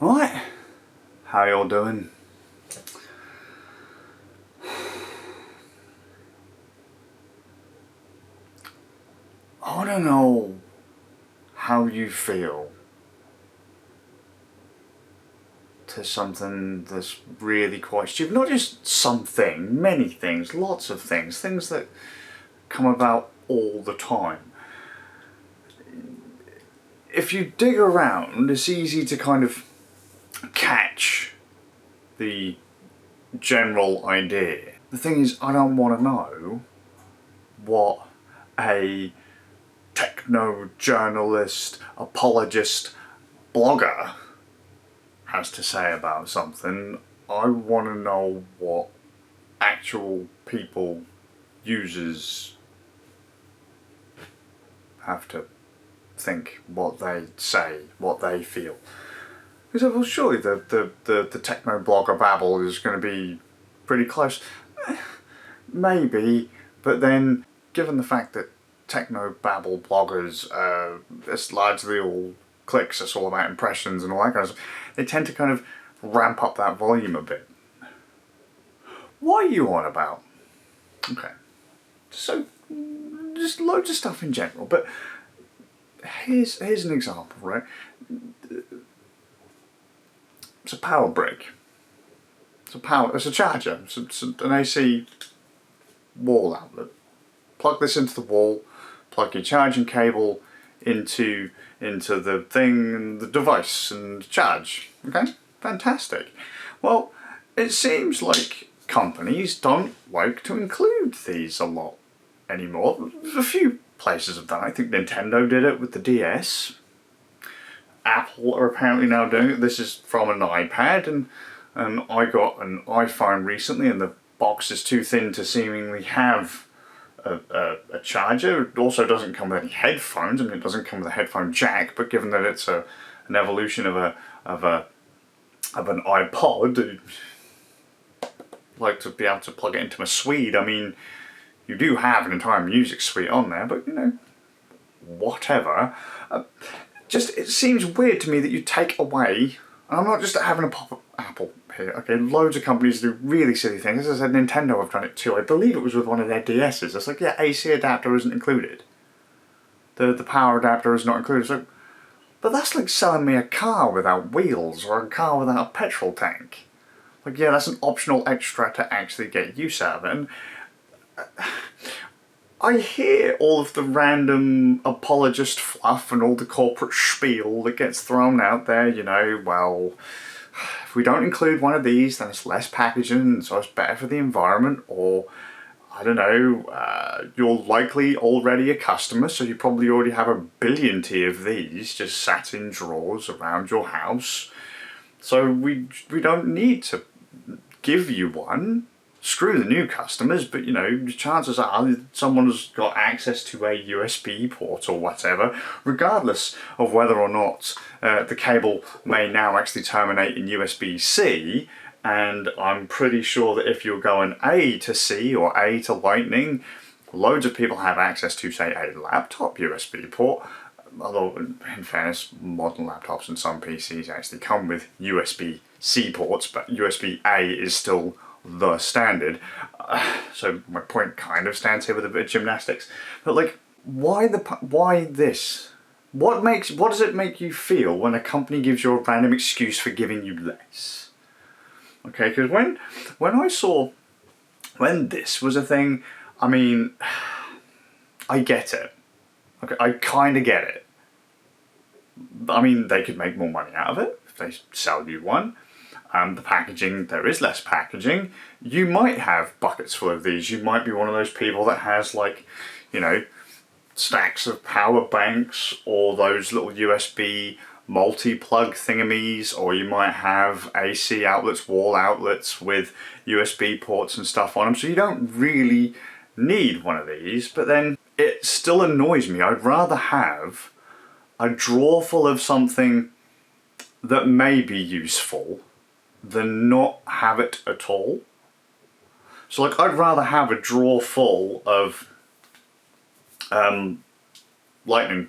Right, how y'all doing? I want to know how you feel to something that's really quite stupid. Not just something, many things, lots of things, things that come about all the time. If you dig around, it's easy to kind of catch the general idea. The thing is, I don't want to know what a techno-journalist, apologist, blogger has to say about something. I want to know what actual people, users, have to think, what they say, what they feel. Because well, surely the techno blogger babble is going to be pretty close. Maybe, but then given the fact that techno babble bloggers, it's largely all clicks, it's all about impressions and all that kind of stuff, they tend to kind of ramp up that volume a bit. What are you on about? Okay, so just loads of stuff in general, but here's an example, right? It's a power brick. It's a charger. It's an AC wall outlet. Plug this into the wall. Plug your charging cable into the thing, the device, and charge. Okay, fantastic. Well, it seems like companies don't like to include these a lot anymore. A few places have done. I think Nintendo did it with the DS. Apple are apparently now doing it. This is from an iPad, and I got an iPhone recently, and the box is too thin to seemingly have a charger. It also doesn't come with any headphones. I mean, it doesn't come with a headphone jack, but given that it's an evolution of an iPod, I'd like to be able to plug it into my suite. I mean, you do have an entire music suite on there, but you know, whatever. Just, it seems weird to me that you take away, and I'm not just having a pop at Apple here, okay, loads of companies do really silly things. As I said, Nintendo have done it too. I believe it was with one of their DS's. It's like, yeah, AC adapter isn't included. The power adapter is not included. So, but that's like selling me a car without wheels, or a car without a petrol tank. Like, yeah, that's an optional extra to actually get use out of it. And I hear all of the random apologist fluff and all the corporate spiel that gets thrown out there, you know, well, if we don't include one of these, then it's less packaging, so it's better for the environment, or, I don't know, you're likely already a customer, so you probably already have a billionty of these just sat in drawers around your house, so we don't need to give you one. Screw the new customers, but you know, chances are someone's got access to a USB port or whatever, regardless of whether or not the cable may now actually terminate in USB-C, and I'm pretty sure that if you're going A to C or A to Lightning, loads of people have access to, say, a laptop USB port, although in fairness, modern laptops and some PCs actually come with USB-C ports, but USB-A is still the standard. So my point kind of stands here with a bit of gymnastics. But like, why this? What does it make you feel when a company gives you a random excuse for giving you less? Okay, because when this was a thing, I mean, I get it. Okay, I kind of get it. I mean, they could make more money out of it if they sell you one. The packaging, there is less packaging. You might have buckets full of these. You might be one of those people that has, like, you know, stacks of power banks, or those little USB multi-plug thingamies, or you might have AC outlets, wall outlets with USB ports and stuff on them, so you don't really need one of these. But then it still annoys me. I'd rather have a drawer full of something that may be useful than not have it at all. So like, I'd rather have a drawer full of lightning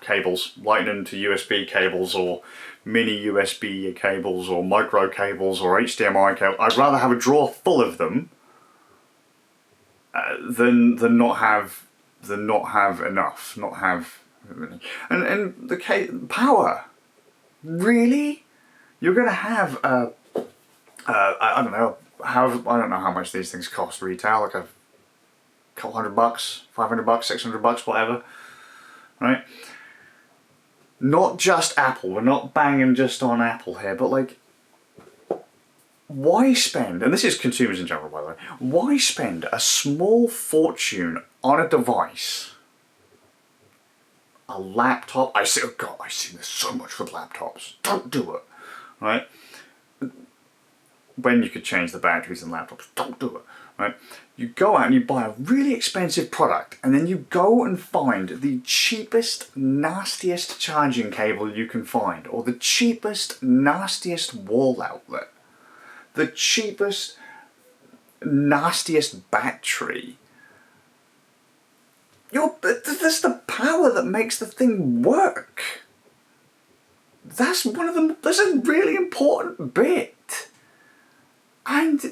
cables, Lightning to USB cables, or mini USB cables, or micro cables, or HDMI cables. I'd rather have a drawer full of them than not have enough, not have. And the power, really? You're gonna have I don't know how much these things cost retail, like a couple $100, $500, $600, whatever, right? Not just Apple, we're not banging just on Apple here, but like, why spend, and this is consumers in general by the way, why spend a small fortune on a device, a laptop? I've seen this so much with laptops. Don't do it, right? When you could change the batteries in laptops, don't do it, right? You go out and you buy a really expensive product, and then you go and find the cheapest, nastiest charging cable you can find, or the cheapest, nastiest wall outlet, the cheapest, nastiest battery. That's the power that makes the thing work. That's a really important bit. And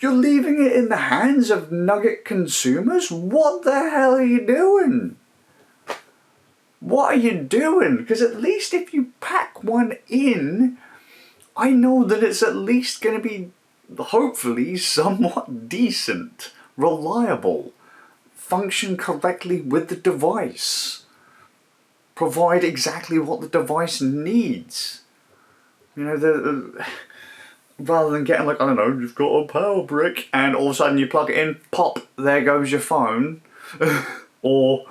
you're leaving it in the hands of nugget consumers? What the hell are you doing? What are you doing? Because at least if you pack one in, I know that it's at least going to be, hopefully, somewhat decent, reliable, function correctly with the device, provide exactly what the device needs. You know, rather than getting like, I don't know, you've got a power brick and all of a sudden you plug it in, pop, there goes your phone. Or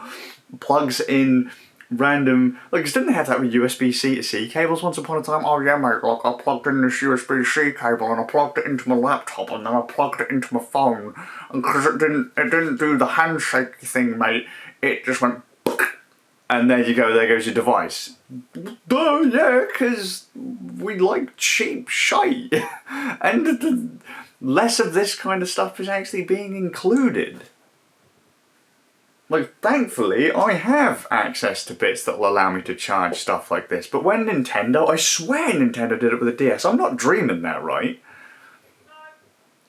plugs in random, like, didn't they have that with USB-C to C cables once upon a time? Oh yeah mate, like I plugged in this USB-C cable and I plugged it into my laptop and then I plugged it into my phone, and because it didn't do the handshake thing, mate, it just went and there you go, there goes your device. Duh, yeah, because we like cheap shite. And less of this kind of stuff is actually being included. Like, thankfully, I have access to bits that will allow me to charge stuff like this. But when Nintendo, I swear Nintendo did it with a DS. I'm not dreaming that, right?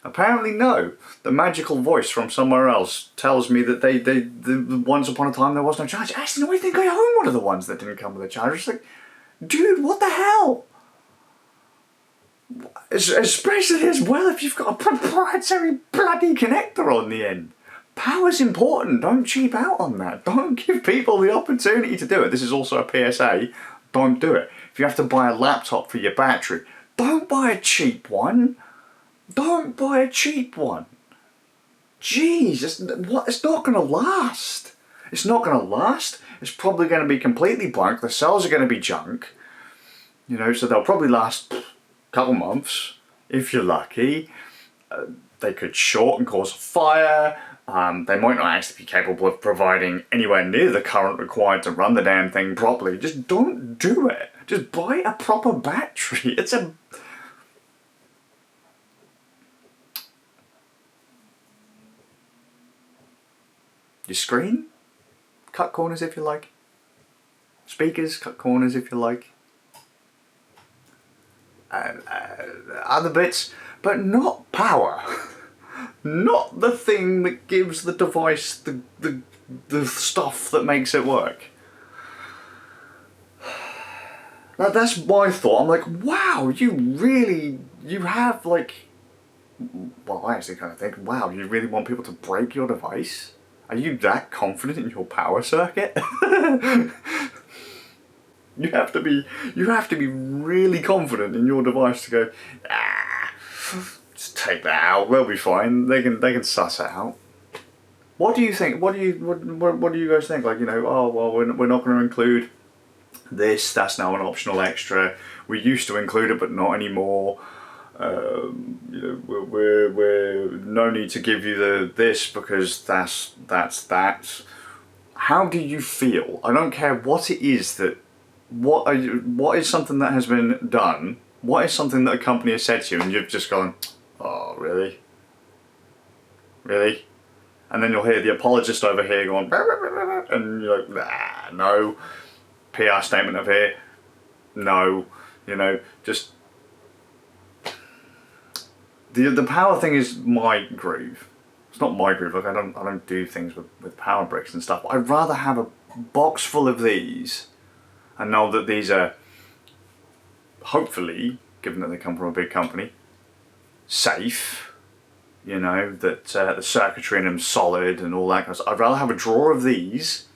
Apparently no. The magical voice from somewhere else tells me that they once upon a time there was no charger. Actually, no, I think I own one of the ones that didn't come with a charger. It's like, dude, what the hell? Especially as well if you've got a proprietary bloody connector on the end. Power's important. Don't cheap out on that. Don't give people the opportunity to do it. This is also a PSA. Don't do it. If you have to buy a laptop for your battery, don't buy a cheap one. Don't buy a cheap one. Jeez, it's not going to last. It's not going to last. It's probably going to be completely blank. The cells are going to be junk. You know, so they'll probably last a couple months, if you're lucky. They could short and cause a fire. They might not actually be capable of providing anywhere near the current required to run the damn thing properly. Just don't do it. Just buy a proper battery. It's a... Your screen? Cut corners if you like. Speakers, cut corners if you like. Other bits, but not power. Not the thing that gives the device the stuff that makes it work. Now that's my thought. I'm like, wow, you have like, well, I actually kind of think, wow, you really want people to break your device? Are you that confident in your power circuit? You have to be really confident in your device to go, just take that out, we'll be fine. They can suss it out. What do you think? What do you guys think? Like, you know, oh well, we're not going to include this. That's now an optional extra. We used to include it, but not anymore. You know, we're no need to give you this because that's that. How do you feel? I don't care what it is that. What is something that has been done? What is something that a company has said to you and you've just gone, oh really? Really? And then you'll hear the apologist over here going, and you're like, no. PR statement of here. No, you know, just the power thing is my groove. It's not my groove. Like I don't do things with power bricks and stuff. I'd rather have a box full of these and know that these are, hopefully, given that they come from a big company, safe. You know, that the circuitry in them solid and all that kind of stuff. I'd rather have a drawer of these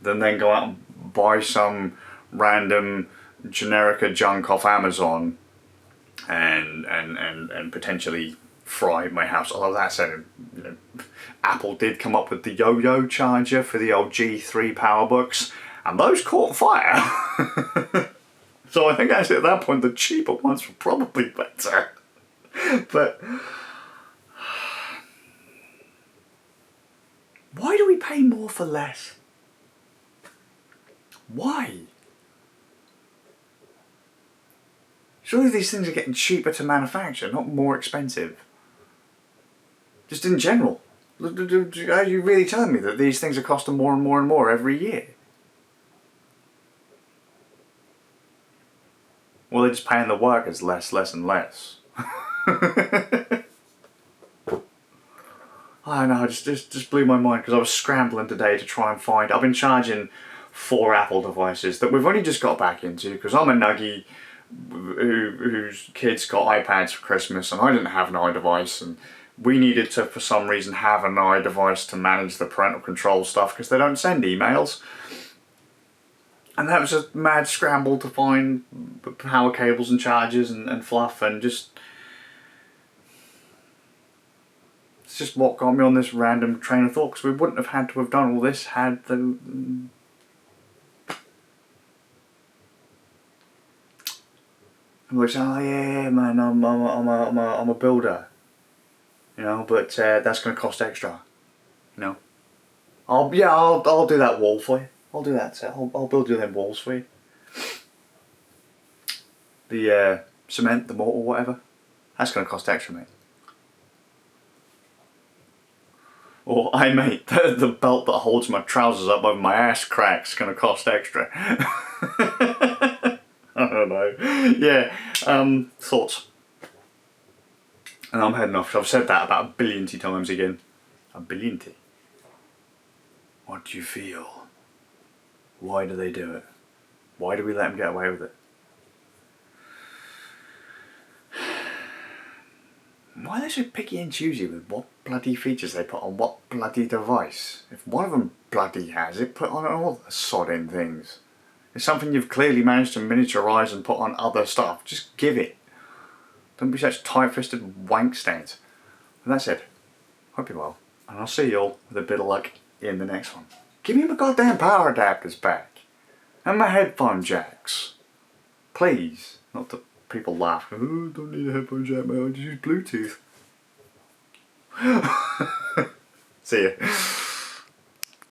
than then go out and buy some random generica junk off Amazon and potentially fry my house. Although that said, you know, Apple did come up with the yo-yo charger for the old G3 PowerBooks, and those caught fire. So I think actually at that point the cheaper ones were probably better. But why do we pay more for less? Why? Surely these things are getting cheaper to manufacture, not more expensive. Just in general. Are you really telling me that these things are costing more and more and more every year? Well, they're just paying the workers less and less. I know, it just blew my mind because I was scrambling today to try and find. I've been charging 4 Apple devices that we've only just got back into because I'm a nuggie whose kids got iPads for Christmas and I didn't have an iDevice, and we needed to, for some reason, have an iDevice to manage the parental control stuff because they don't send emails. And that was a mad scramble to find power cables and chargers and fluff, and just... It's just what got me on this random train of thought, because we wouldn't have had to have done all this had the... And we say, oh yeah man, I'm a builder, you know, but that's going to cost extra, you know. I'll do that wall for you. I'll do that. I'll build you them walls for you. The cement, the mortar, whatever. That's going to cost extra, mate. Or, mate, the belt that holds my trousers up over my ass crack's going to cost extra. I don't know. Yeah, thoughts. And I'm heading off. I've said that about a billionty times again. A billionty. What do you feel? Why do they do it? Why do we let them get away with it? Why are they so picky and choosy with what bloody features they put on what bloody device? If one of them bloody has it, put on all the sodding things. It's something you've clearly managed to miniaturise and put on other stuff. Just give it. Don't be such tight-fisted wank stains. And that's it. Hope you're well. And I'll see you all with a bit of luck in the next one. Give me my goddamn power adapters back. And my headphone jacks. Please. Not that people laugh. Oh, don't need a headphone jack, man. I just use Bluetooth. See ya.